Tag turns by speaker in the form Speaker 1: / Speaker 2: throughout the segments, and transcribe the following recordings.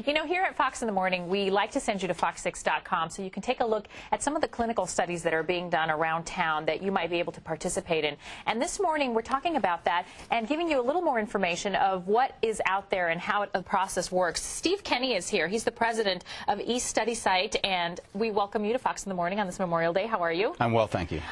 Speaker 1: You know, here at Fox in the Morning, we like to send you to fox6.com so you can take a look at some of the clinical studies that are being done around town that you might be able to participate in. And this morning, we're talking about that and giving you a little more information of what is out there and how the process works. Steve Kenny is here. He's the president of eStudy site, and we welcome you to Fox in the Morning on this Memorial Day. How are you?
Speaker 2: I'm well, thank you.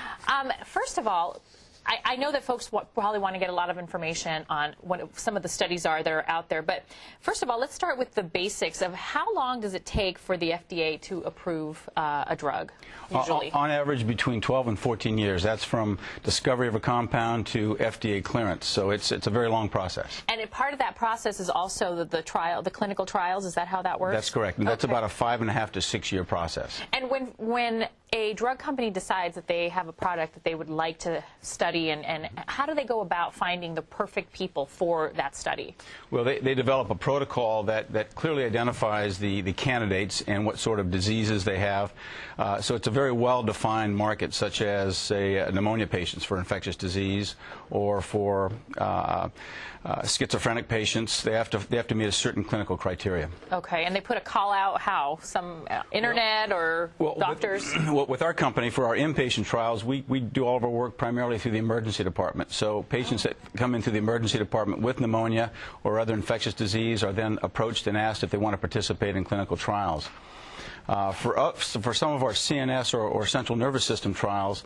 Speaker 1: First of all, I know that folks probably want to get a lot of information on what some of the studies are that are out there, but first of all, let's start with the basics of how long does it take for the FDA to approve a drug, usually?
Speaker 2: On average, between 12 and 14 years. That's from discovery of a compound to FDA clearance, so it's a very long process.
Speaker 1: And part of that process is also the clinical trials. Is that how that works?
Speaker 2: That's correct, and that's about a 5.5 to 6 year process.
Speaker 1: And when a drug company decides that they have a product that they would like to study, and how do they go about finding the perfect people for that study?
Speaker 2: Well, they develop a protocol that clearly identifies the candidates and what sort of diseases they have. So it's a very well-defined market, such as, say, pneumonia patients for infectious disease, or for schizophrenic patients. They have to meet a certain clinical criteria.
Speaker 1: Okay, and they put a call out how? Some internet or doctors?
Speaker 2: With our company, for our inpatient trials, we do all of our work primarily through the emergency department. So patients that come into the emergency department with pneumonia or other infectious disease are then approached and asked if they want to participate in clinical trials. For some of our CNS or central nervous system trials,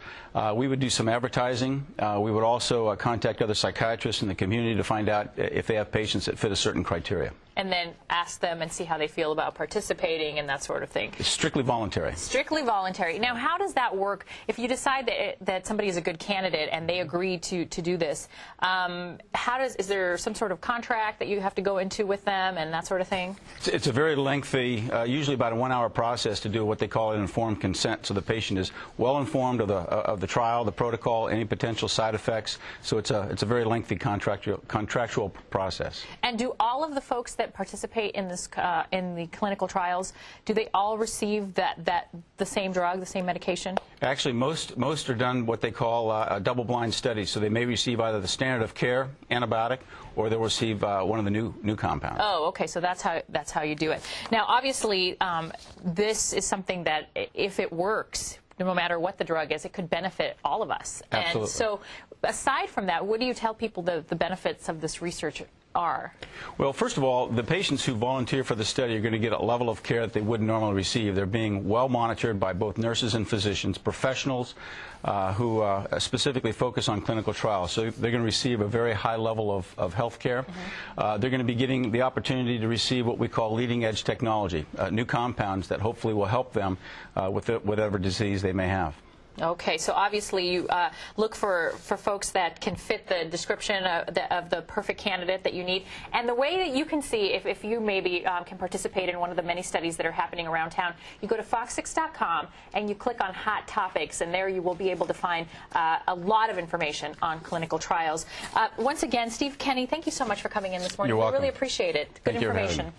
Speaker 2: we would do some advertising. We would also contact other psychiatrists in the community to find out if they have patients that fit a certain criteria.
Speaker 1: And then ask them and see how they feel about participating and that sort of thing.
Speaker 2: It's strictly voluntary.
Speaker 1: Strictly voluntary. Now, how does that work if you decide that somebody is a good candidate and they agree to do this? Is there some sort of contract that you have to go into with them and that sort of thing?
Speaker 2: It's a very lengthy, usually about a 1 hour process to do what they call an informed consent. So the patient is well informed of the trial, the protocol, any potential side effects. So it's a very lengthy contractual process.
Speaker 1: And do all of the folks that participate in this in the clinical trials, do they all receive the same drug, the same medication?
Speaker 2: Actually, most are done what they call a double-blind study. So they may receive either the standard of care antibiotic, or they'll receive one of the new compounds.
Speaker 1: Oh, okay. So that's how you do it. Now, obviously, this is something that, if it works, no matter what the drug is, it could benefit all of us.
Speaker 2: Absolutely.
Speaker 1: And so, aside from that, what do you tell people the benefits of this research are? Well,
Speaker 2: first of all, the patients who volunteer for the study are going to get a level of care that they wouldn't normally receive. They're being well monitored by both nurses and physicians, professionals who specifically focus on clinical trials. So they're going to receive a very high level of health care. They're going to be getting the opportunity to receive what we call leading-edge technology, new compounds that hopefully will help them with whatever disease they may have.
Speaker 1: Okay, so obviously you look for folks that can fit the description of the perfect candidate that you need. And the way that you can see if you maybe can participate in one of the many studies that are happening around town, you go to fox6.com and you click on Hot Topics, and there you will be able to find a lot of information on clinical trials. Once again, Steve Kenny, thank you so much for coming in this morning.
Speaker 2: You're welcome.
Speaker 1: We really appreciate it. Good information.